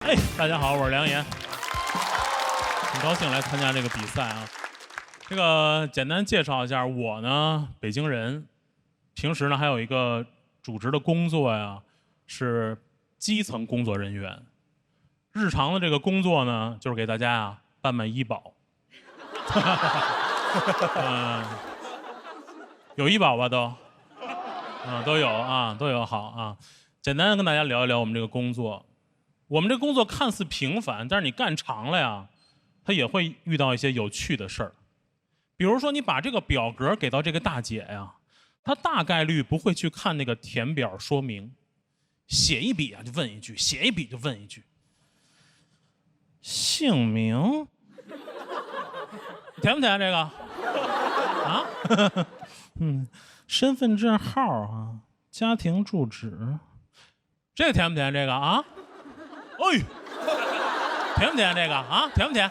哎，大家好，我是梁岩，很高兴来参加这个比赛啊。这个简单介绍一下，我呢，北京人，平时呢还有一个主职的工作呀，是基层工作人员。日常的这个工作呢，就是给大家啊办医保。有医保吧都？都有啊，都有。好啊，简单跟大家聊一聊我们这个工作。我们这工作看似平凡，但是你干长了呀，它也会遇到一些有趣的事儿。比如说，你把这个表格给到这个大姐呀，她大概率不会去看那个填表说明，写一笔啊就问一句，写一笔就问一句。姓名，填不填这个？啊？身份证号啊，家庭住址，这个填不填这个啊？哎，填不填这个啊？填不填？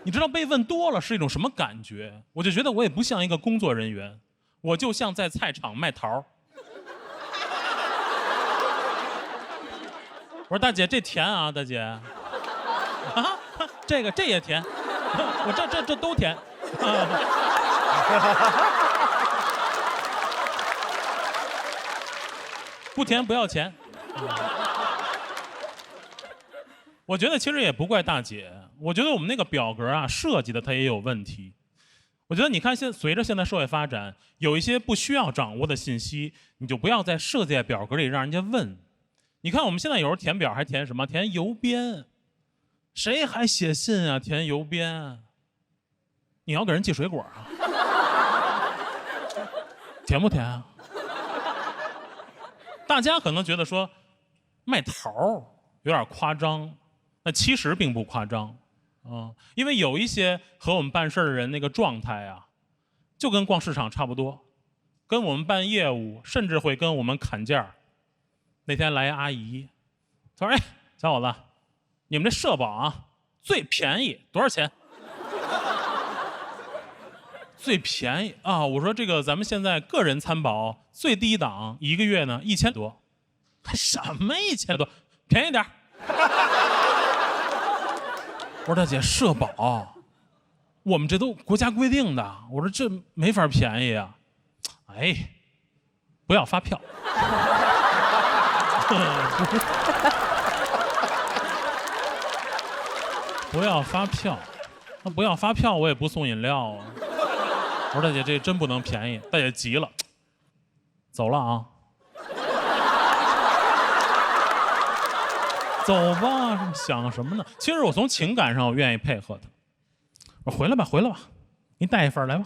你知道被问多了是一种什么感觉？我就觉得我也不像一个工作人员，我就像在菜场卖桃。我说大姐，这填啊，大姐。啊，这也填，我这都填。不填不要钱。我觉得其实也不怪大姐，我觉得我们那个表格啊设计的它也有问题。我觉得你看随着现在社会发展，有一些不需要掌握的信息，你就不要再设计在表格里让人家问。你看我们现在有时候填表还填什么？填邮编，谁还写信啊？填邮编，你要给人寄水果啊？填不填啊？大家可能觉得说卖桃有点夸张。那其实并不夸张，因为有一些和我们办事的人那个状态啊，就跟逛市场差不多，跟我们办业务，甚至会跟我们砍价。那天来阿姨，她说：“哎，小伙子，你们这社保啊，最便宜多少钱？”最便宜啊！我说这个咱们现在个人参保最低档一个月呢1000多，还什么1000多？便宜点。我说大姐，社保，我们这都国家规定的。我说这没法便宜啊。哎，不要发票。不要发票，那不要发票我也不送饮料啊。我说大姐，这真不能便宜。大姐急了，走了啊。走吧，想什么呢？其实我从情感上我愿意配合他。我说回来吧，回来吧，你带一份来吧。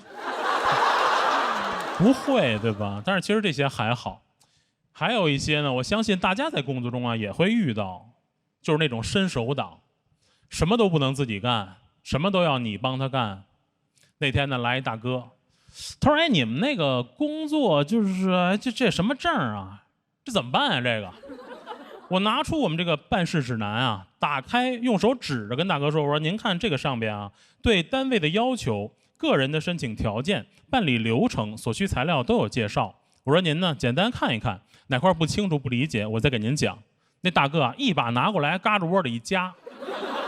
不会对吧？但是其实这些还好，还有一些呢，我相信大家在工作中啊也会遇到，就是那种伸手党，什么都不能自己干，什么都要你帮他干。那天呢来一大哥，他说：“哎，你们那个工作就是这什么证啊？这怎么办啊？这个？”我拿出我们这个办事指南啊，打开，用手指着跟大哥说：“我说您看这个上边啊，对单位的要求、个人的申请条件、办理流程、所需材料都有介绍。我说您呢，简单看一看，哪块不清楚不理解，我再给您讲。”那大哥啊，一把拿过来，嘎吱窝里一夹，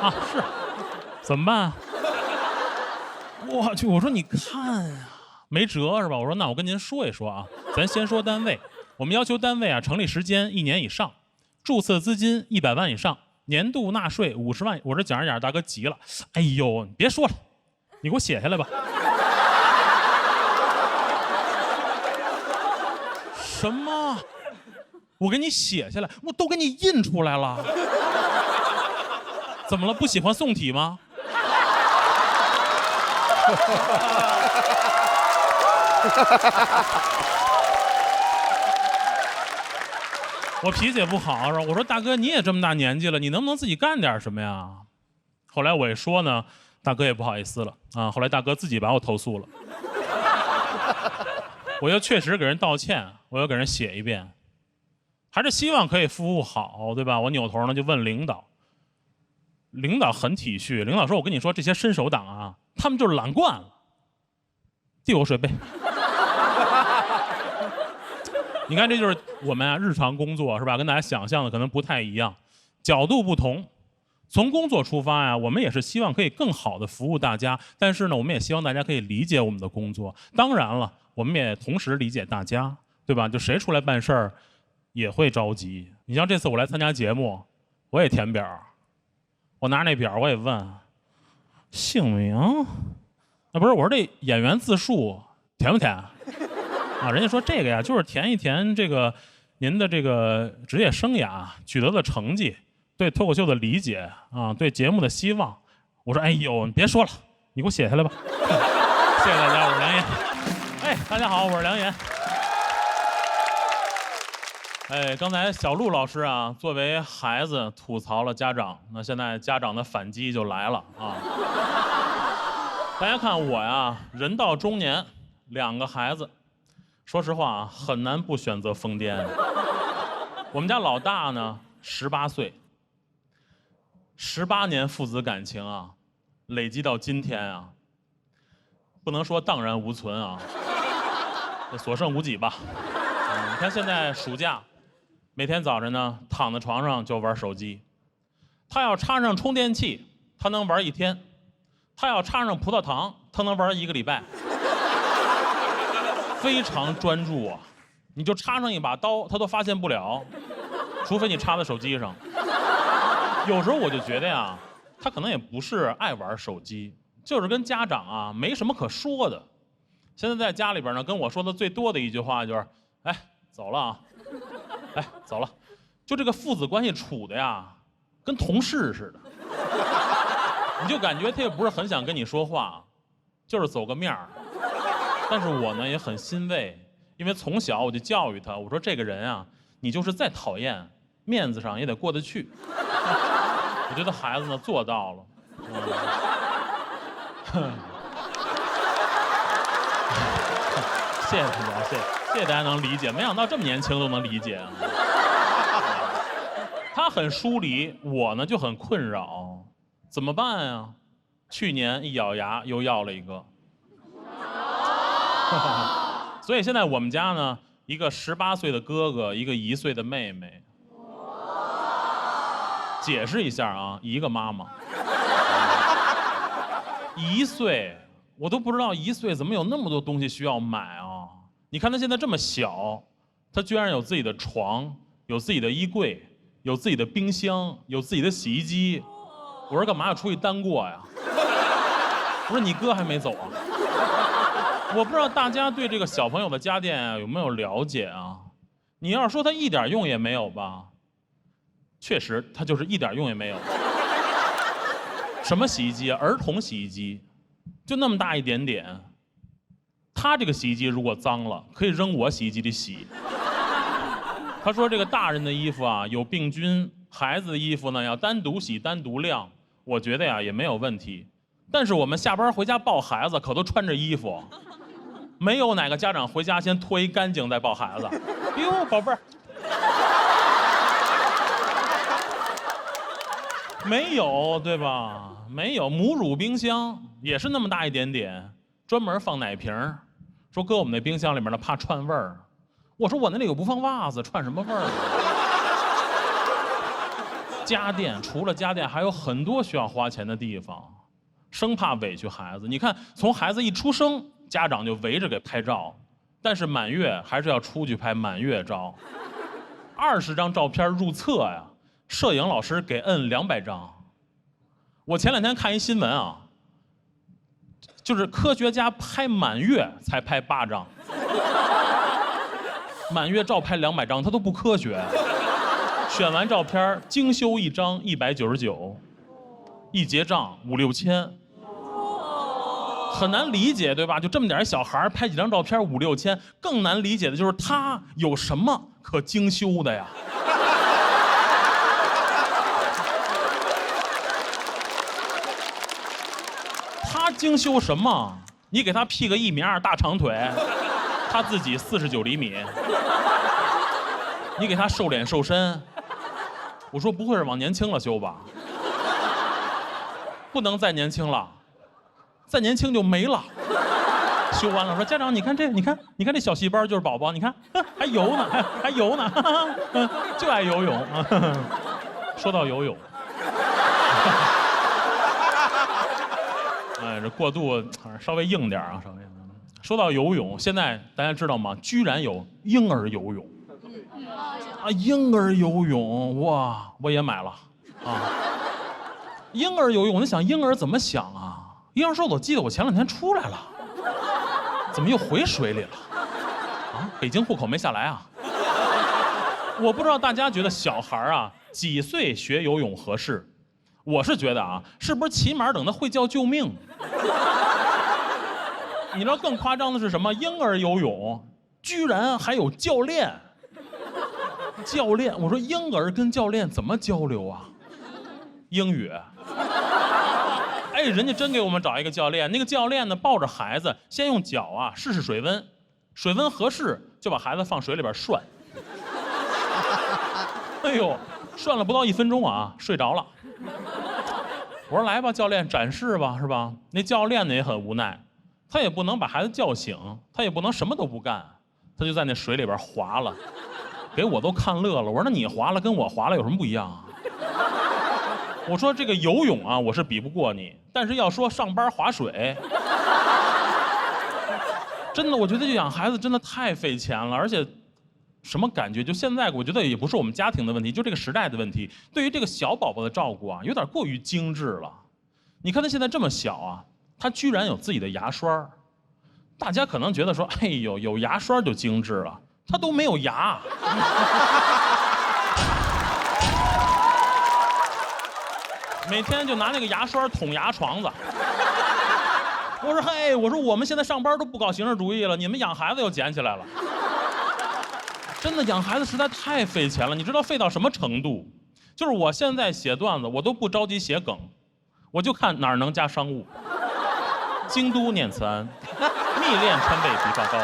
啊，是，怎么办？我去，我说你看啊，没辙是吧？我说那我跟您说一说啊，咱先说单位，我们要求单位啊成立时间1年以上。注册资金100万以上，年度纳税50万。我这讲着讲着，大哥急了，哎呦，你别说了，你给我写下来吧。什么？我给你写下来，我都给你印出来了。怎么了？不喜欢宋体吗？我脾气也不好，我说大哥你也这么大年纪了，你能不能自己干点什么呀？后来我一说呢，大哥也不好意思了啊。后来大哥自己把我投诉了，我又确实给人道歉，我又给人写一遍，还是希望可以服务好，对吧？我扭头呢就问领导，领导很体恤，领导说：“我跟你说，这些伸手党啊，他们就是懒惯了。”递我水杯。你看，这就是我们啊日常工作是吧？跟大家想象的可能不太一样，角度不同从工作出发呀，我们也是希望可以更好的服务大家，但是呢，我们也希望大家可以理解我们的工作。当然了，我们也同时理解大家，对吧？就谁出来办事儿，也会着急。你像这次我来参加节目，我也填表，我拿那表我也问姓名，不是，我说这演员自述填不填？啊，人家说这个呀，就是填一填这个您的这个职业生涯取得的成绩。对脱口秀的理解啊，对节目的希望，我说，哎呦，你别说了，你给我写下来吧。谢谢大家，我是梁岩。哎，大家好，我是梁岩。哎，刚才小陆老师啊，作为孩子吐槽了家长，那现在家长的反击就来了啊。大家看我呀，人到中年，2个孩子，说实话啊，很难不选择疯癫。我们家老大呢，18岁。18年父子感情啊，累积到今天啊，不能说荡然无存啊，所剩无几吧。你看现在暑假，每天早晨呢躺在床上就玩手机，他要插上充电器，他能玩1天；他要插上葡萄糖，他能玩1个礼拜，非常专注啊。你就插上一把刀，他都发现不了，除非你插在手机上。有时候我就觉得呀，他可能也不是爱玩手机，就是跟家长啊没什么可说的。现在在家里边呢，跟我说的最多的一句话就是：“哎，走了啊，哎，走了。”就这个父子关系处的呀，跟同事似的。你就感觉他也不是很想跟你说话，就是走个面儿。但是我呢也很欣慰，因为从小我就教育他，我说这个人啊，你就是再讨厌，面子上也得过得去。我觉得孩子呢做到了，谢谢大家，谢谢大家能理解，没想到这么年轻都能理解啊。他很疏离，我呢就很困扰，怎么办呀？去年一咬牙又要了一个，所以现在我们家呢，一个18岁的哥哥，一个1岁的妹妹。解释一下啊，一个妈妈，1岁，我都不知道1岁怎么有那么多东西需要买啊！你看他现在这么小，他居然有自己的床，有自己的衣柜，有自己的冰箱，有自己的洗衣机。我说干嘛要出去单过呀？我说你哥还没走啊？我不知道大家对这个小朋友的家电啊有没有了解啊？你要是说他一点用也没有吧？确实，它就是一点用也没有。什么洗衣机啊？儿童洗衣机，就那么大一点点。他这个洗衣机如果脏了，可以扔我洗衣机里洗。他说这个大人的衣服啊有病菌，孩子的衣服呢要单独洗单独晾。我觉得呀也没有问题。但是我们下班回家抱孩子可都穿着衣服，没有哪个家长回家先脱一干净再抱孩子。哟，宝贝儿。没有，对吧？没有，母乳冰箱也是那么大一点点，专门放奶瓶，说搁我们那冰箱里面呢，怕串味儿。我说我那里有不放袜子，串什么味儿？家电除了家电，还有很多需要花钱的地方，生怕委屈孩子。你看，从孩子一出生，家长就围着给拍照，但是满月还是要出去拍满月照，20张照片入册呀。摄影老师给摁200张。我前2天看一新闻啊，就是科学家拍满月才拍8张，满月照拍200张，他都不科学。选完照片精修1张199，一结账5、6千，很难理解，对吧？就这么点小孩拍几张照片5、6千，更难理解的就是他有什么可精修的呀？他精修什么？你给他 P 个1.2米大长腿，他自己49厘米，你给他瘦脸瘦身，我说不会是往年轻了修吧？不能再年轻了，再年轻就没了。修完了说家长，你看这，你看这小细胞就是宝宝，你看还游呢，还游呢，就爱游泳。说到游泳。这过渡稍微硬点啊，稍微。说到游泳，现在大家知道吗？居然有婴儿游泳。啊，婴儿游泳，哇，我也买了啊。婴儿游泳，我想婴儿怎么想啊？婴儿说：“我记得我前2天出来了，怎么又回水里了？啊，北京户口没下来啊？”我不知道大家觉得小孩啊几岁学游泳合适？我是觉得啊，是不是起码等他会叫救命？你知道更夸张的是什么？婴儿游泳居然还有教练。教练，我说婴儿跟教练怎么交流啊？英语。哎，人家真给我们找一个教练，那个教练呢抱着孩子，先用脚啊试试水温，水温合适就把孩子放水里边涮。哎呦，涮了不到1分钟啊，睡着了。我说来吧，教练展示吧，是吧？那教练呢也很无奈，他也不能把孩子叫醒，他也不能什么都不干，他就在那水里边划了，给我都看乐了。我说那你划了跟我划了有什么不一样啊？我说这个游泳啊，我是比不过你，但是要说上班划水，真的，我觉得养孩子真的太费钱了，而且什么感觉？就现在我觉得也不是我们家庭的问题，就这个时代的问题。对于这个小宝宝的照顾啊，有点过于精致了。你看他现在这么小啊，他居然有自己的牙刷。大家可能觉得说，哎呦，有牙刷就精致了，他都没有牙。每天就拿那个牙刷捅牙床子。我说嘿，我说我们现在上班都不搞形式主义了，你们养孩子又捡起来了。真的养孩子实在太费钱了，你知道费到什么程度？就是我现在写段子，我都不着急写梗，我就看哪儿能加商务。京都念慈庵，蜜炼川贝枇杷膏，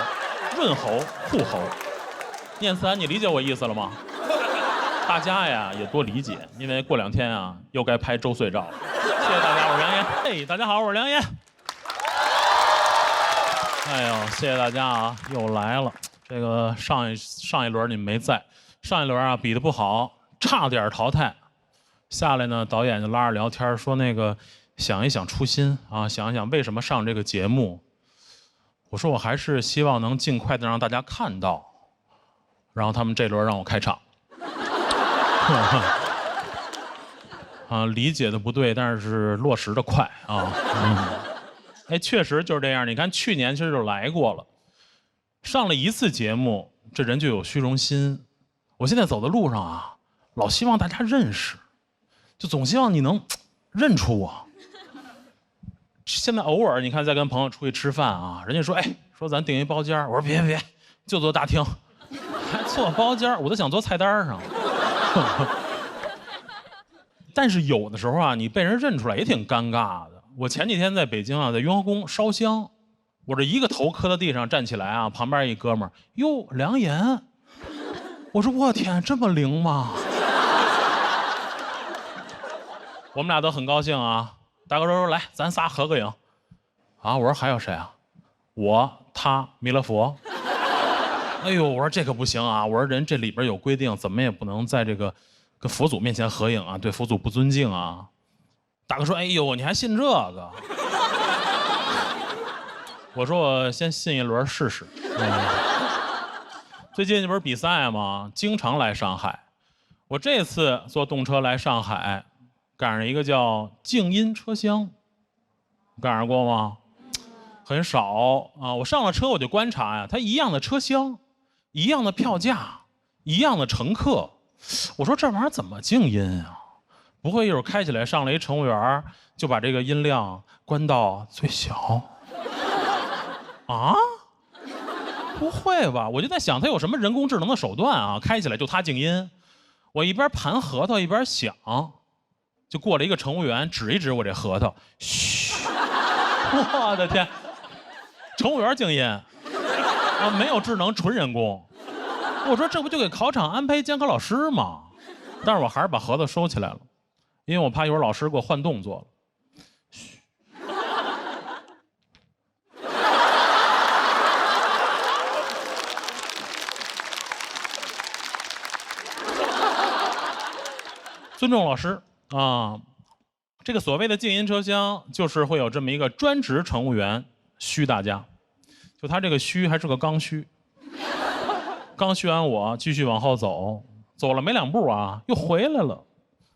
润喉护喉。念慈庵，你理解我意思了吗？大家呀也多理解，因为过2天啊又该拍周岁照了。谢谢大家，我是梁岩。嘿，大家好，我是梁岩。哎呦，谢谢大家啊，又来了。这个上一轮你们没在，上一轮啊比得不好，差点淘汰。下来呢，导演就拉着聊天说那个想一想初心啊，想一想为什么上这个节目。我说我还是希望能尽快的让大家看到。然后他们这轮让我开场。啊，理解的不对，但是落实的快啊。哎，确实就是这样。你看去年其实就来过了，上了1次节目，这人就有虚荣心。我现在走的路上啊，老希望大家认识，就总希望你能认出我。现在偶尔你看在跟朋友出去吃饭啊，人家说哎，说咱订一包间，我说别，就坐大厅，还坐包间，我都想坐菜单上。但是有的时候啊，你被人认出来也挺尴尬的。我前几天在北京啊，在雍和宫烧香，我这一个头磕到地上站起来啊，旁边一哥们儿，哟，梁岩，我说我天，这么灵吗？我们俩都很高兴啊。大哥说来，咱仨合个影。啊，我说还有谁啊？我、他、弥勒佛。哎呦，我说这可不行啊！我说人这里边有规定，怎么也不能在这个跟佛祖面前合影啊，对佛祖不尊敬啊。大哥说：“哎呦，你还信这个？”我说：“我先信一轮试试。”最近这不是比赛吗？经常来上海。我这次坐动车来上海，赶上一个叫静音车厢，赶上过吗？很少啊。我上了车我就观察呀，它一样的车厢，一样的票价，一样的乘客，我说这玩意儿怎么静音啊？不会一会儿开起来上来一乘务员就把这个音量关到最小啊？不会吧？我就在想他有什么人工智能的手段啊？开起来就他静音。我一边盘核桃一边想，就过来一个乘务员指一指我这核桃，嘘，我的天，乘务员静音啊，没有智能，纯人工。我说这不就给考场安排监考老师吗？但是我还是把核桃收起来了。因为我怕一会儿老师给我换动作了。嘘。尊重老师啊！这个所谓的静音车厢，就是会有这么一个专职乘务员嘘大家，就他这个嘘还是个刚需。刚嘘完我继续往后走，走了没2步啊，又回来了，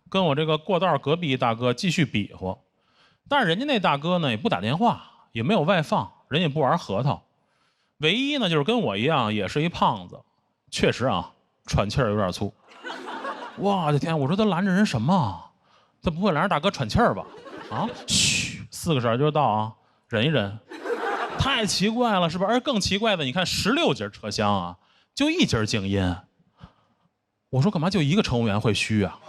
跟我这个过道隔壁大哥继续比划。但是人家那大哥呢也不打电话，也没有外放，人也不玩核桃，唯一呢就是跟我一样也是一胖子，确实啊喘气儿有点粗。我的天，我说他拦着人什么？他不会拦着大哥喘气儿吧？啊，嘘，4个色就到啊，忍一忍。太奇怪了，是吧？而更奇怪的，你看16节车厢啊，就1节静音。我说干嘛就1个乘务员会嘘啊？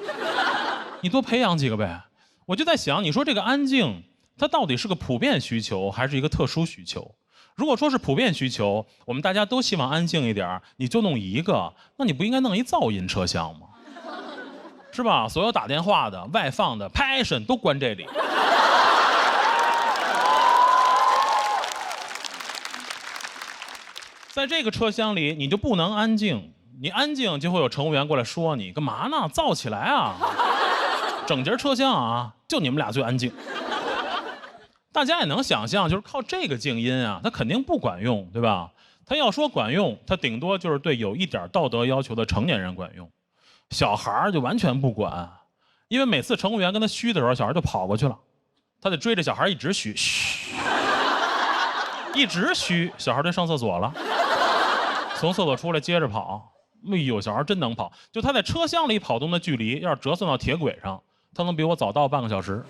你多培养几个呗。我就在想，你说这个安静，它到底是个普遍需求还是一个特殊需求？如果说是普遍需求，我们大家都希望安静一点，你就弄1个，那你不应该弄一噪音车厢吗？是吧？所有打电话的、外放的、passion 都关这里。在这个车厢里，你就不能安静，你安静就会有乘务员过来说你干嘛呢？燥起来啊！整节车厢啊，就你们俩最安静。大家也能想象，就是靠这个静音啊，它肯定不管用，对吧？它要说管用，它顶多就是对有一点道德要求的成年人管用，小孩就完全不管，因为每次乘务员跟他嘘的时候，小孩就跑过去了，他得追着小孩一直嘘，嘘，一直嘘，小孩就上厕所了，从厕所出来接着跑。哎呦，小孩真能跑，就他在车厢里跑动的距离，要是折算到铁轨上，他能比我早到半个小时。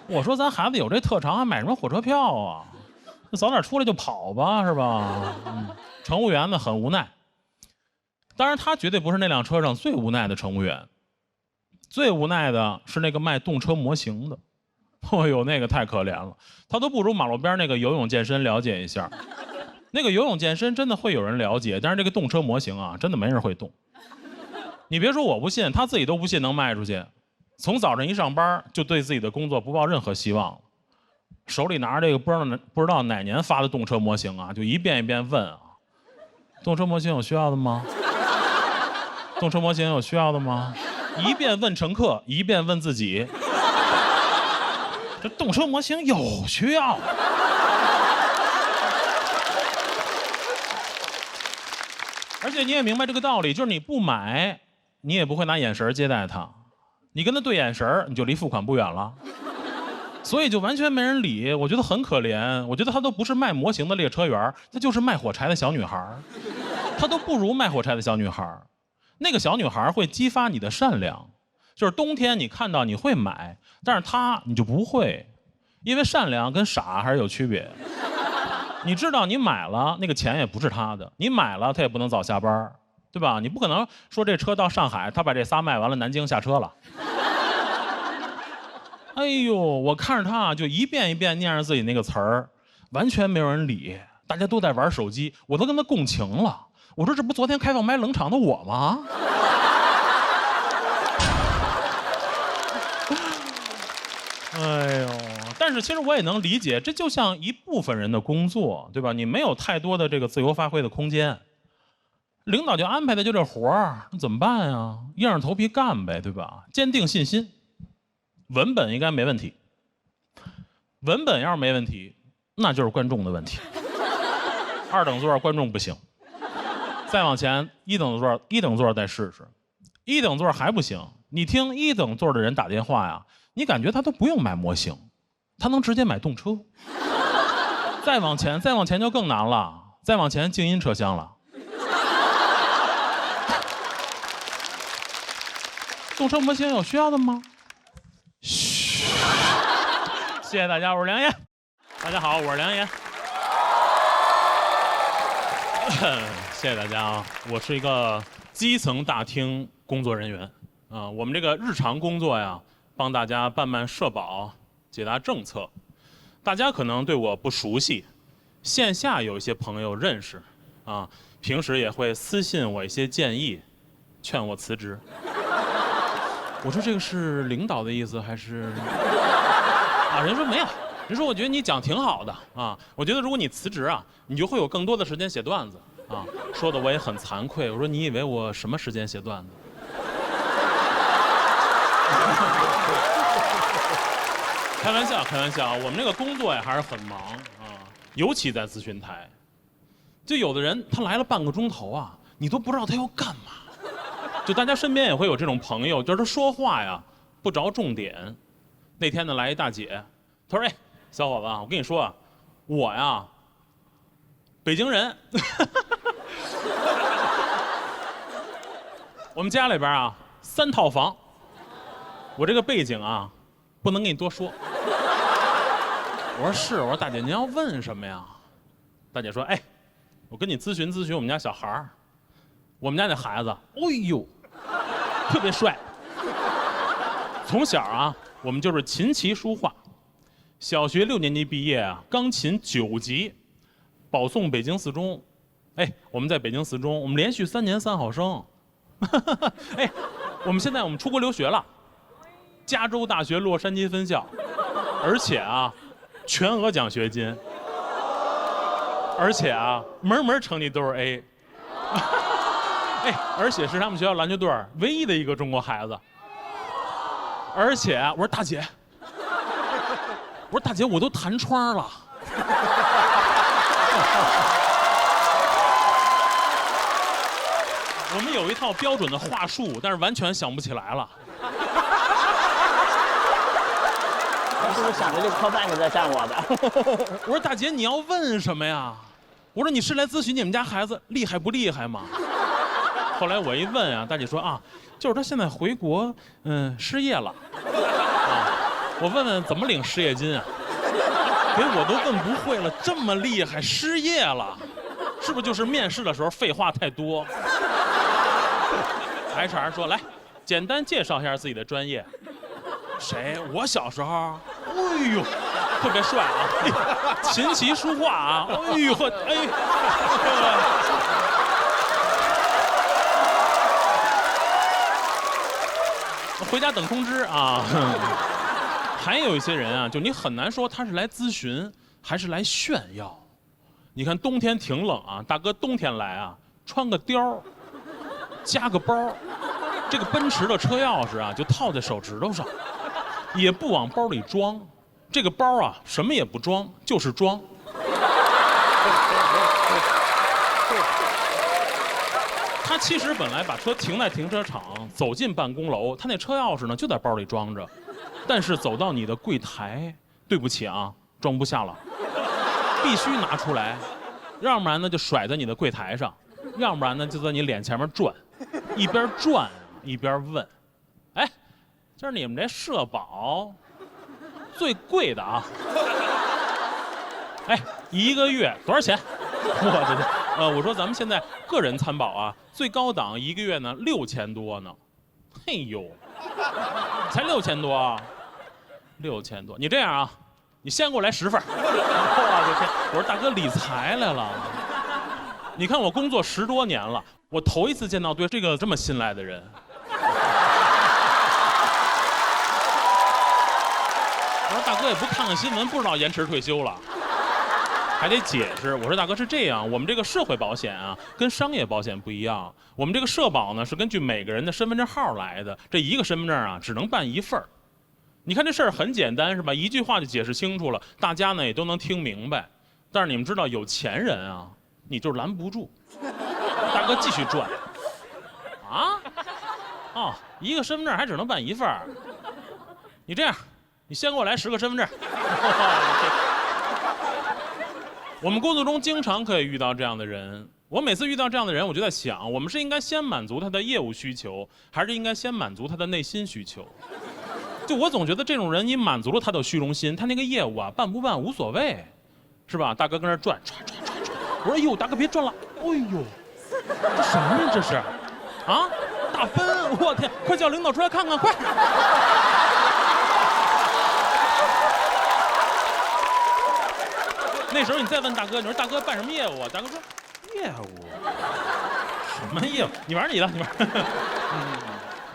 我说咱孩子有这特长，还买什么火车票啊？早点出来就跑吧，是吧？乘务员呢很无奈，当然他绝对不是那辆车上最无奈的乘务员，最无奈的是那个卖动车模型的。哎呦，那个太可怜了，他都不如马路边那个游泳健身了解一下。那个游泳健身真的会有人了解，但是这个动车模型啊，真的没人会动。你别说我不信，他自己都不信能卖出去。从早上一上班就对自己的工作不抱任何希望，手里拿着这个不知道哪年发的动车模型啊，就一遍一遍问啊：动车模型有需要的吗？动车模型有需要的吗？一遍问乘客，一遍问自己。这动车模型有需要。而且你也明白这个道理，就是你不买，你也不会拿眼神接待他。你跟他对眼神，你就离付款不远了，所以就完全没人理。我觉得很可怜，我觉得他都不是卖模型的列车员，他就是卖火柴的小女孩，他都不如卖火柴的小女孩。那个小女孩会激发你的善良，就是冬天你看到你会买，但是她你就不会，因为善良跟傻还是有区别。你知道你买了那个钱也不是他的，你买了他也不能早下班，对吧？你不可能说这车到上海，他把这仨卖完了，南京下车了。哎呦，我看着他就一遍一遍念着自己那个词儿，完全没有人理，大家都在玩手机，我都跟他共情了。我说这不昨天开放麦冷场的我吗？哎呦，但是其实我也能理解，这就像一部分人的工作，对吧？你没有太多的这个自由发挥的空间，领导就安排的就这活儿，那怎么办呀？硬着头皮干呗，对吧？坚定信心，文本应该没问题。文本要是没问题，那就是观众的问题。2等座观众不行，再往前1等座再试试，1等座还不行。你听1等座的人打电话呀，你感觉他都不用买模型，他能直接买动车。再往前就更难了，再往前静音车厢了。动车模型有需要的吗？嘘，谢谢大家，我是梁岩。大家好，我是梁岩。谢谢大家啊！我是一个基层大厅工作人员啊，我们这个日常工作呀，帮大家办社保、解答政策。大家可能对我不熟悉，线下有一些朋友认识啊，平时也会私信我一些建议，劝我辞职。我说这个是领导的意思还是？啊，人说没有，人说我觉得你讲挺好的啊，我觉得如果你辞职啊，你就会有更多的时间写段子啊。说的我也很惭愧，我说你以为我什么时间写段子？开玩笑，开玩笑，我们这个工作呀还是很忙啊，尤其在咨询台，就有的人他来了半个钟头啊，你都不知道他要干嘛。就大家身边也会有这种朋友，就是他说话呀不着重点。那天呢来一大姐，她说：“哎，小伙子，我跟你说啊，我呀，北京人，我们家里边啊3套房，我这个背景啊不能跟你多说。”我说是，我说大姐您要问什么呀？大姐说：“哎，我跟你咨询咨询我们家小孩儿，我们家那孩子，哎呦，特别帅。从小啊，我们就是琴棋书画，小学6年级毕业啊，钢琴9级，保送北京4中。哎，我们在北京4中，我们连续3年3好生。哎，我们现在出国留学了，加州大学洛杉矶分校，而且啊，全额奖学金，而且啊，门成绩都是 A。哎，而且是他们学校篮球队唯一的一个中国孩子。而且我说大姐，我都弹窗了。我们有一套标准的话术，但是完全想不起来了。他是不是想着这靠半个在占我的？我说大姐，你要问什么呀？我说你是来咨询你们家孩子厉害不厉害吗？后来我一问啊，大姐说啊，就是他现在回国，失业了。我问问怎么领失业金啊？给我都问不会了，这么厉害，失业了，是不是就是面试的时候废话太多？HR 说来，简单介绍一下自己的专业。谁？我小时候，哎呦，特别帅啊，琴棋书画啊，哎呦呵，哎。回家等通知啊。还有一些人啊，就你很难说他是来咨询还是来炫耀。你看冬天挺冷啊，大哥冬天来啊，穿个貂，加个包，这个奔驰的车钥匙啊就套在手指头上，也不往包里装，这个包啊什么也不装，就是装。他其实本来把车停在停车场，走进办公楼，他那车钥匙呢就在包里装着。但是走到你的柜台，对不起啊，装不下了，必须拿出来，要不然呢就甩在你的柜台上，要不然呢就在你脸前面转，一边转一边问，哎，就是你们这社保最贵的啊，哎，1个月多少钱？我的天，我说咱们现在个人参保啊，最高档1个月呢6000多呢，嘿呦，才6000多啊。6000多，你这样啊，你先给我来10份。我说大哥理财来了，你看我工作10多年了，我头一次见到对这个这么信赖的人。我说大哥也不看看新闻，不知道延迟退休了，还得解释。我说大哥是这样，我们这个社会保险啊，跟商业保险不一样，我们这个社保呢是根据每个人的身份证号来的，这一个身份证啊只能办1份。你看这事儿很简单是吧？一句话就解释清楚了，大家呢也都能听明白。但是你们知道有钱人啊，你就拦不住。大哥继续转。啊？哦，一个身份证还只能办1份。你这样，你先给我来10个身份证。我们工作中经常可以遇到这样的人。我每次遇到这样的人，我就在想，我们是应该先满足他的业务需求，还是应该先满足他的内心需求？就我总觉得这种人，你满足了他的虚荣心，他那个业务啊办不办无所谓，是吧？大哥跟那转，我说哎呦，大哥别转了，哎呦，这什么呀这是？啊，大奔，我天，快叫领导出来看看，快！那时候你再问大哥，你说大哥办什么业务啊？大哥说业务，什么业务？你玩你的，你玩。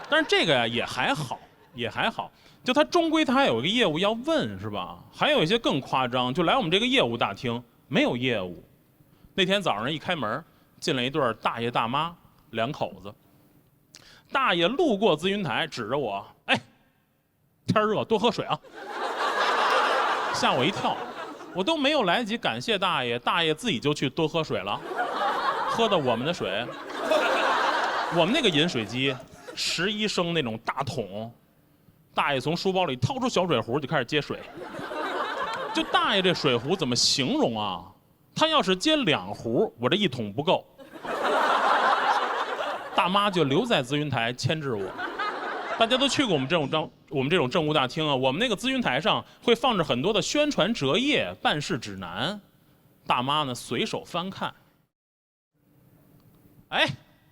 但是这个呀也还好。也还好，就他终归他还有一个业务要问是吧？还有一些更夸张，就来我们这个业务大厅没有业务。那天早上一开门，进来一对大爷大妈2口子。大爷路过咨询台，指着我，哎，天热多喝水啊。吓我一跳，我都没有来得及感谢大爷，大爷自己就去多喝水了，喝的我们的水。我们那个饮水机，11升那种大桶，大爷从书包里掏出小水壶就开始接水。就大爷这水壶怎么形容啊？他要是接2壶，我这1桶不够。大妈就留在咨询台牵制我。大家都去过我们这种政务大厅啊，我们那个咨询台上会放着很多的宣传折页、办事指南，大妈呢随手翻看。哎，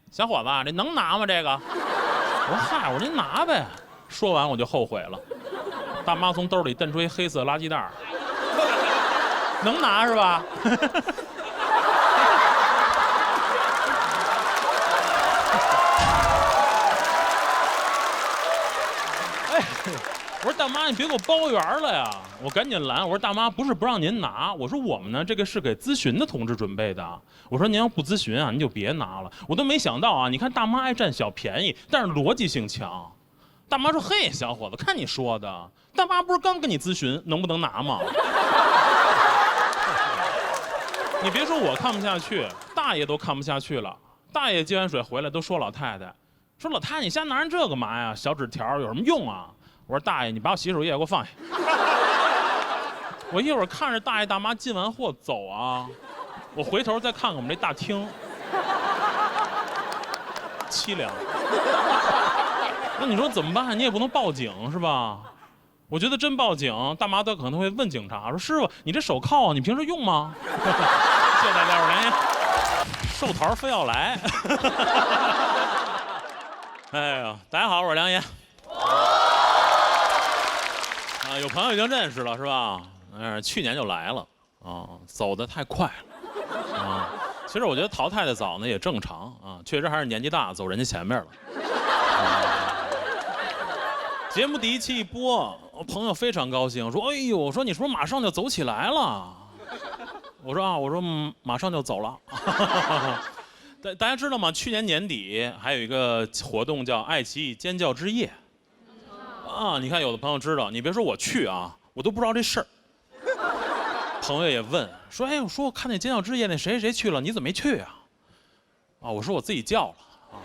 小伙子，这能拿吗？这个？我说嗨，我说您拿呗。说完我就后悔了。大妈从兜里瞪出一黑色垃圾袋，能拿是吧？我说大妈，你别给我包圆了呀！我赶紧拦，我说大妈，不是不让您拿，我说我们呢这个是给咨询的同志准备的，我说您要不咨询啊，您就别拿了。我都没想到啊，你看大妈爱占小便宜，但是逻辑性强。大妈说：“嘿，小伙子，看你说的，大妈不是刚跟你咨询能不能拿吗？”你别说我看不下去，大爷都看不下去了。大爷接完水回来都说老太太，说老太太你瞎拿人这干嘛呀？小纸条有什么用啊？我说大爷，你把我洗手液给我放下。我一会儿看着大爷大妈进完货走啊，我回头再看看我们这大厅，凄凉。那你说怎么办？你也不能报警是吧？我觉得真报警，大妈都可能会问警察说：“师傅，你这手铐你平时用吗？”谢谢大家，我梁岩。寿桃非要来。哎呀，大家好，我是梁岩。有朋友已经认识了是吧？去年就来了啊，走得太快了啊。其实我觉得淘汰的早呢也正常啊，确实还是年纪大走人家前面了。节目第1期一播，我朋友非常高兴，说：“哎呦，我说你是不是马上就走起来了？”我说：“啊，我说马上就走了。”大家知道吗？去年年底还有一个活动叫爱奇艺尖叫之夜。啊，你看有的朋友知道，你别说我去啊，我都不知道这事儿。朋友也问说：“哎，我说我看那尖叫之夜那谁谁去了，你怎么没去啊？”啊，我说我自己叫了啊。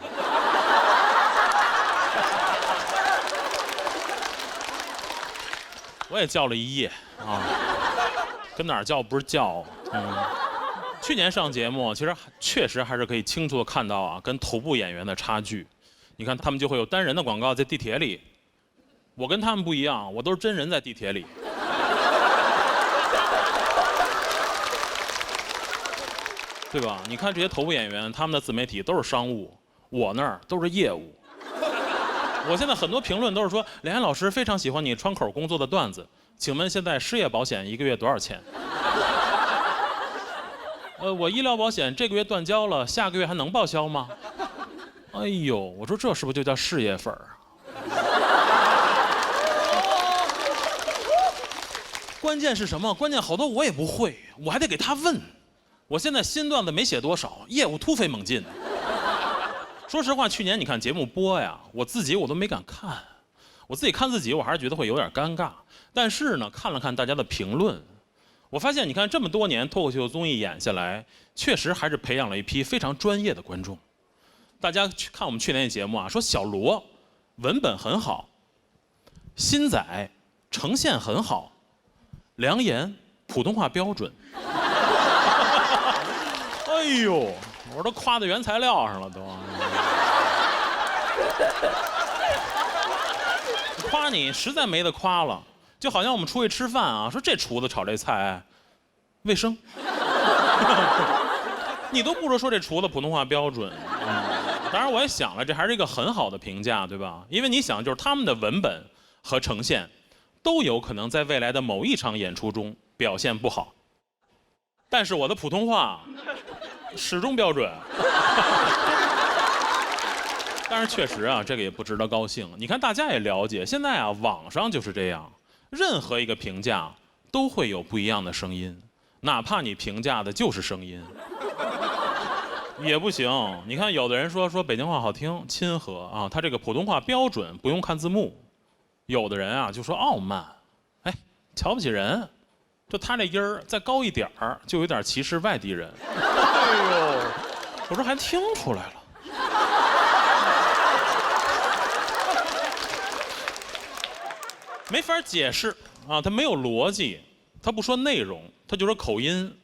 我也叫了1夜啊，跟哪儿叫不是叫。去年上节目，其实确实还是可以清楚的看到啊，跟头部演员的差距。你看他们就会有单人的广告在地铁里。我跟他们不一样，我都是真人在地铁里，对吧？你看这些头部演员，他们的自媒体都是商务，我那儿都是业务。我现在很多评论都是说，梁岩老师非常喜欢你窗口工作的段子，请问现在失业保险1个月多少钱？我医疗保险这个月断交了，下个月还能报销吗？哎呦，我说这是不是就叫事业粉儿？关键是什么？关键好多我也不会，我还得给他问。我现在新段子没写多少，业务突飞猛进。说实话，去年你看节目播呀，我自己我都没敢看，我自己看自己，我还是觉得会有点尴尬。但是呢，看了看大家的评论，我发现你看这么多年脱口秀综艺演下来，确实还是培养了一批非常专业的观众。大家去看我们去年的节目啊，说小罗文本很好，新仔呈现很好。梁岩普通话标准。哎呦，我都夸到原材料上了都。夸你实在没得夸了，就好像我们出去吃饭啊，说这厨子炒这菜卫生，你都不如说这厨子普通话标准。当然我也想了，这还是一个很好的评价，对吧？因为你想，就是他们的文本和呈现都有可能在未来的某一场演出中表现不好，但是我的普通话始终标准。但是确实啊，这个也不值得高兴。你看大家也了解，现在啊网上就是这样，任何一个评价都会有不一样的声音，哪怕你评价的就是声音也不行。你看有的人说北京话好听亲和啊，他这个普通话标准不用看字幕。有的人啊就说傲慢，哎，瞧不起人就他这音儿再高一点儿，就有点歧视外地人。哎呦，我说还听出来了。没法解释啊，他没有逻辑，他不说内容，他就说口音，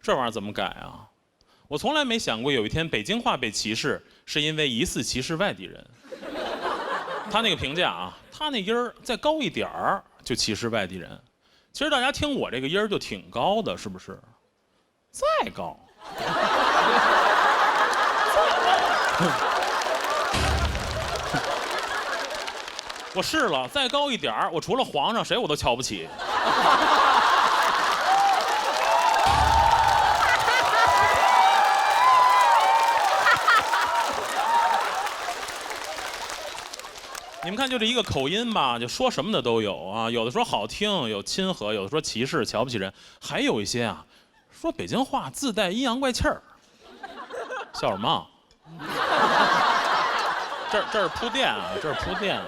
这玩意儿怎么改啊？我从来没想过有一天北京话被歧视，是因为疑似歧视外地人。他那个评价啊，他那音儿再高一点儿就歧视外地人。其实大家听我这个音儿就挺高的，是不是？再高。我试了，再高一点儿，我除了皇上谁我都瞧不起。你们看，就这一个口音吧，就说什么的都有啊。有的说好听，有亲和；有的说歧视、瞧不起人；还有一些啊，说北京话自带阴阳怪气儿。笑什么？这是铺垫啊，这是铺垫。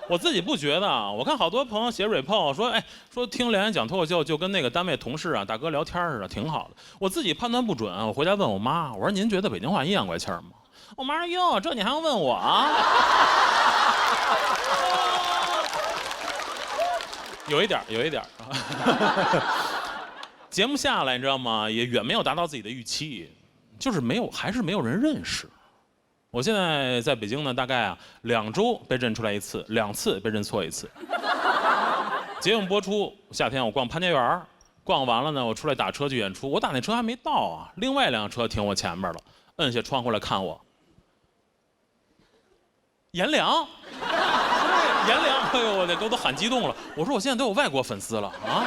我自己不觉得啊，我看好多朋友写 report 说，哎，说听梁岩讲脱口秀就跟那个单位同事啊、大哥聊天似的，挺好的。我自己判断不准，我回家问我妈，我说您觉得北京话阴阳怪气儿吗？我妈说哟，这你还用问我啊？有一点啊。节目下来，你知道吗？也远没有达到自己的预期，就是还是没有人认识。我现在在北京呢，大概啊2周被认出来一次，2次被认错一次。节目播出，夏天我逛潘家园，逛完了呢，我出来打车去演出，我打那车还没到啊，另外一辆车停我前面了，摁下窗户来看我。颜良，颜良，哎呦，我这都喊激动了。我说我现在都有外国粉丝了啊！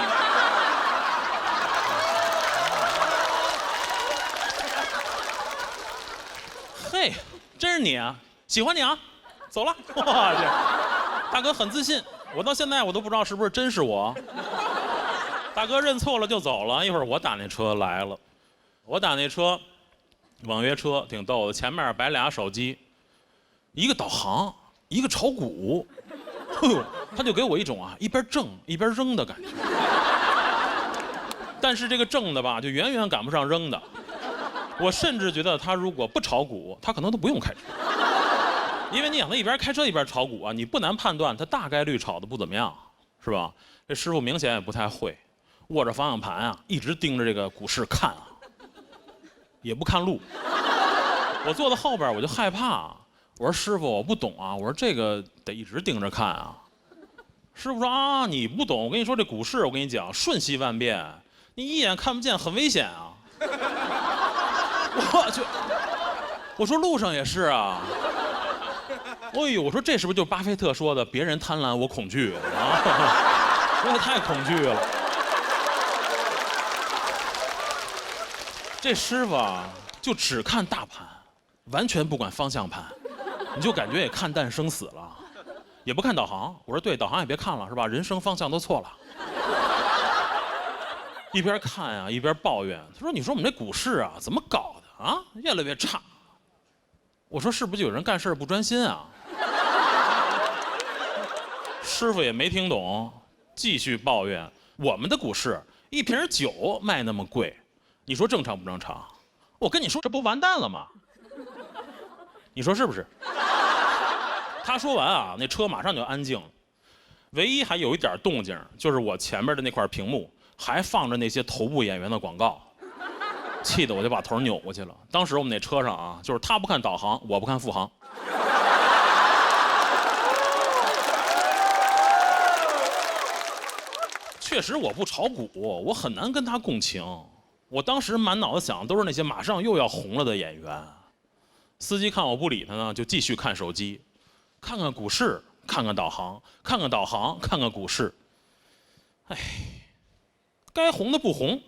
嘿，真是你啊，喜欢你啊，走了。我去，大哥很自信，我到现在我都不知道是不是真是我。大哥认错了就走了，一会儿我打那车来了，我打那车，网约车挺逗的，前面摆俩手机。一个导航，一个炒股，哎呦，他就给我一种啊一边挣一边扔的感觉。但是这个挣的吧，就远远赶不上扔的。我甚至觉得他如果不炒股，他可能都不用开车，因为你想他一边开车一边炒股啊，你不难判断他大概率炒的不怎么样，是吧？这师傅明显也不太会，握着方向盘啊，一直盯着这个股市看啊，也不看路。我坐在后边我就害怕。我说师傅，我不懂啊。我说这个得一直盯着看啊。师傅说啊，你不懂。我跟你说，这股市我跟你讲，瞬息万变，你一眼看不见，很危险啊。我说路上也是啊。哎呦，我说这是不是就是巴菲特说的“别人贪婪，我恐惧”啊？我太恐惧了。这师傅啊，就只看大盘，完全不管方向盘。你就感觉也看淡生死了，也不看导航。我说对，导航也别看了，是吧？人生方向都错了。一边看啊，一边抱怨。他说：“你说我们这股市啊，怎么搞的啊？越来越差。”我说：“是不是有人干事不专心啊？”师傅也没听懂，继续抱怨：“我们的股市一瓶酒卖那么贵，你说正常不正常？我跟你说，这不完蛋了吗？你说是不是？”他说完啊，那车马上就安静了，唯一还有一点动静，就是我前面的那块屏幕还放着那些头部演员的广告，气得我就把头扭过去了。当时我们那车上啊，就是他不看导航，我不看副航。确实我不炒股，我很难跟他共情。我当时满脑子想的都是那些马上又要红了的演员。司机看我不理他呢，就继续看手机。看看股市，看看导航，看看导航，看看股市。哎，该红的不红。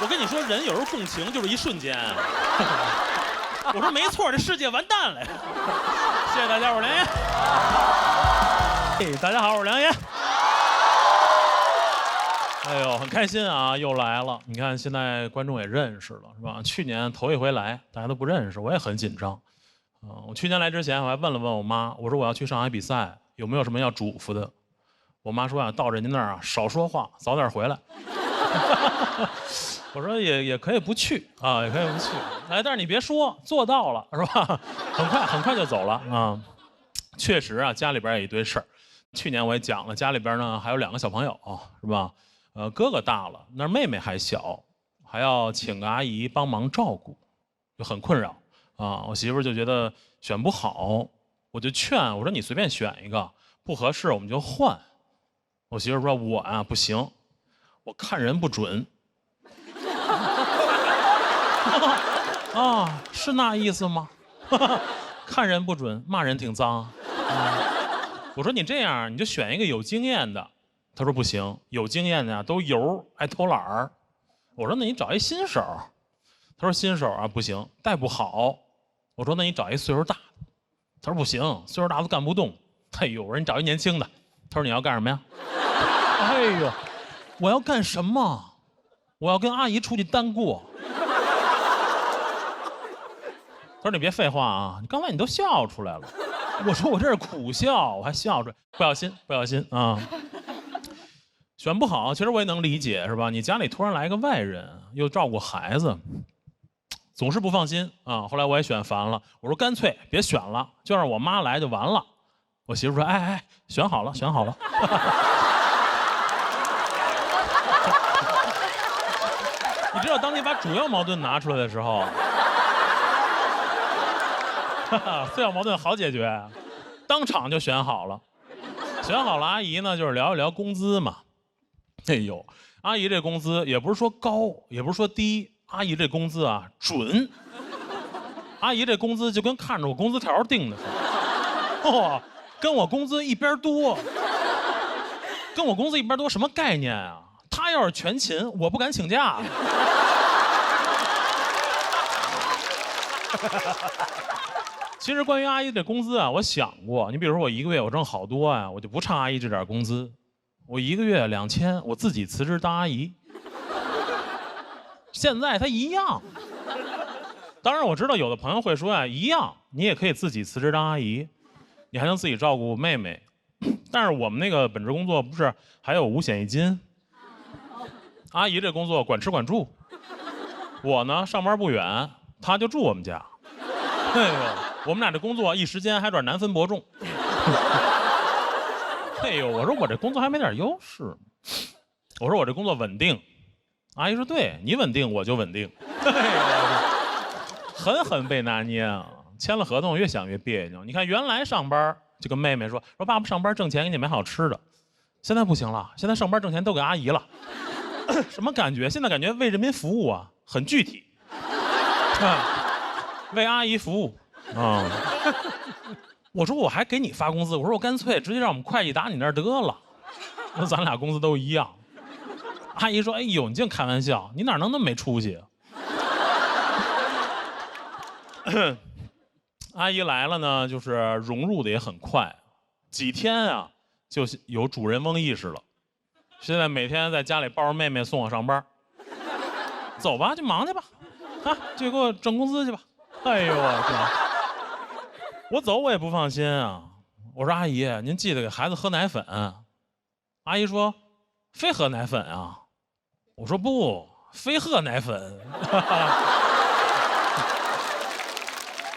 我跟你说，人有时候共情就是一瞬间。我说没错，这世界完蛋了。谢谢大家，我是梁岩。大家好，我是梁岩。哎呦，很开心啊，又来了。你看，现在观众也认识了，是吧？去年头一回来，大家都不认识，我也很紧张。我去年来之前，我还问了问我妈，我说我要去上海比赛，有没有什么要嘱咐的？我妈说啊，到人家那儿啊，少说话，早点回来。我说也可以不去啊，也可以不去。哎，但是你别说，做到了是吧？很快就走了啊。确实啊，家里边也一堆事儿。去年我也讲了，家里边呢还有2个小朋友，是吧？哥哥大了，那妹妹还小，还要请个阿姨帮忙照顾，就很困扰啊。我媳妇就觉得选不好，我就劝我说你随便选一个，不合适我们就换。我媳妇说我啊不行，我看人不准。啊，是那意思吗？看人不准，骂人挺脏。我说你这样，你就选一个有经验的。他说不行，有经验的都油，爱偷懒儿。我说那你找一新手。他说新手啊不行，带不好。我说那你找一岁数大的。他说不行，岁数大都干不动。哎呦，我说你找一年轻的。他说你要干什么呀？哎呦，我要干什么？我要跟阿姨出去单过。他说你别废话啊，你刚才你都笑出来了。我说我这是苦笑，我还笑出来，不小心啊。选不好，其实我也能理解，是吧？你家里突然来个外人，又照顾孩子，总是不放心啊。后来我也选烦了，我说干脆别选了，就让我妈来就完了。我媳妇说：“哎，选好了。”你知道，当你把主要矛盾拿出来的时候。次要矛盾好解决，当场就选好了。选好了，阿姨呢就是聊一聊工资嘛。哎呦，阿姨这工资也不是说高，也不是说低，阿姨这工资啊准。阿姨这工资就跟看着我工资条定的似的，跟我工资一边多。跟我工资一边多什么概念啊？她要是全勤，我不敢请假。其实关于阿姨这工资啊，我想过，你比如说我1个月我挣好多啊，我就不差阿姨这点工资，我1个月2000，我自己辞职当阿姨。现在它一样。当然我知道有的朋友会说啊，一样，你也可以自己辞职当阿姨，你还能自己照顾妹妹。但是我们那个本职工作不是还有5险1金？阿姨这工作管吃管住，我呢上班不远，她就住我们家。哎呦，我们俩这工作一时间还有点难分伯仲。哎呦，我说我这工作还没点优势。我说我这工作稳定。阿姨说对，你稳定我就稳定。狠狠被拿捏啊！签了合同越想越别扭。你看原来上班就跟妹妹说爸爸上班挣钱给你买好吃的，现在不行了，现在上班挣钱都给阿姨了。什么感觉？现在感觉为人民服务啊，很具体。为阿姨服务啊！我说我还给你发工资，我说我干脆直接让我们会计打你那儿得了，那咱俩工资都一样。阿姨说：“哎呦，你净开玩笑，你哪能那么没出息？”阿姨来了呢，就是融入的也很快，几天啊就有主人翁意识了。现在每天在家里抱着妹妹送我上班，走吧，就忙去吧，啊，就给我挣工资去吧。哎呦我天！我走我也不放心啊。我说阿姨，您记得给孩子喝奶粉。阿姨说，非喝奶粉啊？我说不，非喝奶粉。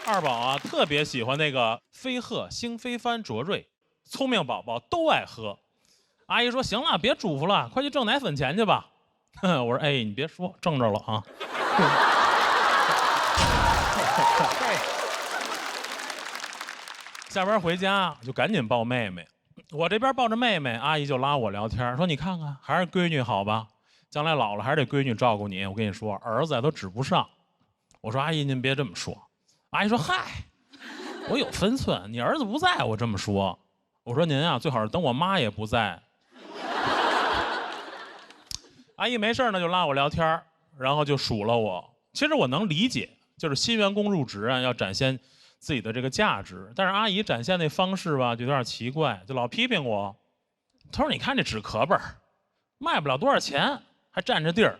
二宝啊，特别喜欢那个飞鹤、星飞帆、卓瑞，聪明宝宝都爱喝。阿姨说，行了，别嘱咐了，快去挣奶粉钱去吧。我说，哎，你别说，挣着了啊。下班回家就赶紧抱妹妹，我这边抱着妹妹，阿姨就拉我聊天，说你看看还是闺女好吧，将来老了还是得闺女照顾你。我跟你说，儿子都指不上。我说阿姨您别这么说。阿姨说嗨，我有分寸，你儿子不在我这么说。我说您啊，最好是等我妈也不在。阿姨没事呢就拉我聊天，然后就数落我。其实我能理解，就是新员工入职啊，要展现自己的这个价值，但是阿姨展现那方式吧，就有点奇怪，就老批评我。她说：“你看这纸壳本，卖不了多少钱，还占着地儿。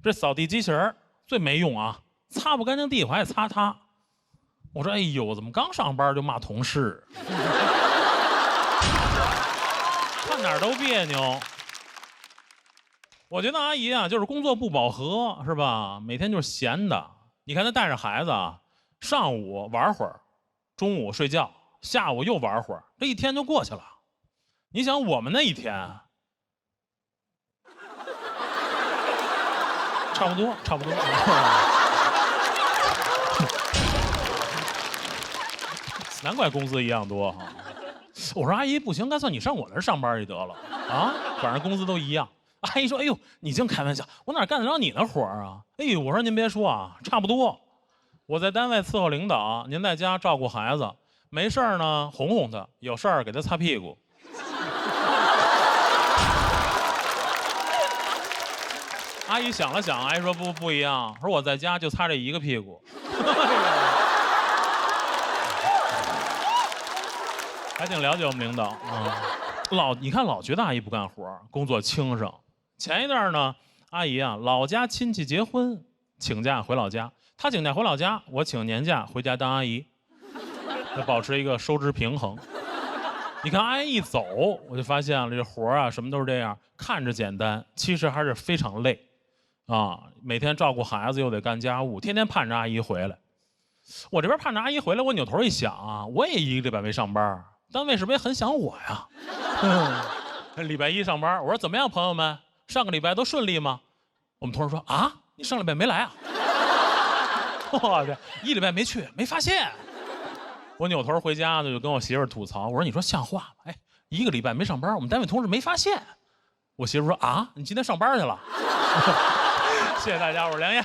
这扫地机器人最没用啊，擦不干净地我还得擦它。”我说：“哎呦，怎么刚上班就骂同事？看哪儿都别扭。”我觉得阿姨啊，就是工作不饱和，是吧？每天就是闲的。你看她带着孩子啊，上午玩会儿，中午睡觉，下午又玩会儿，这一天就过去了。你想我们那一天，差不多，差不多。难怪工资一样多哈。我说阿姨不行，干脆你上我那儿上班就得了啊，反正工资都一样。阿姨说：“哎呦，你净开玩笑，我哪干得着你那活儿啊？”哎呦，我说您别说啊，差不多。我在单位伺候领导，您在家照顾孩子，没事儿呢哄哄他，有事儿给他擦屁股。阿姨想了想，阿姨说不一样，说我在家就擦这一个屁股。还挺了解我们领导啊，你看老觉得阿姨不干活，工作轻省。前一段呢，阿姨啊老家亲戚结婚，请假回老家，她请假回老家，我请年假回家当阿姨，要保持一个收支平衡。你看阿姨一走，我就发现了这活啊什么都是这样，看着简单，其实还是非常累啊。每天照顾孩子又得干家务，天天盼着阿姨回来。我这边盼着阿姨回来，我扭头一想啊，我也一个礼拜没上班，单位是不是也很想我呀？礼拜一上班，我说怎么样，朋友们，上个礼拜都顺利吗？我们同事说啊，你上礼拜没来啊？我去，一礼拜没去，没发现。我扭头回家呢，就跟我媳妇吐槽，我说你说像话吗？哎，一个礼拜没上班，我们单位同事没发现。我媳妇说啊，你今天上班去了？谢谢大家，我是梁燕。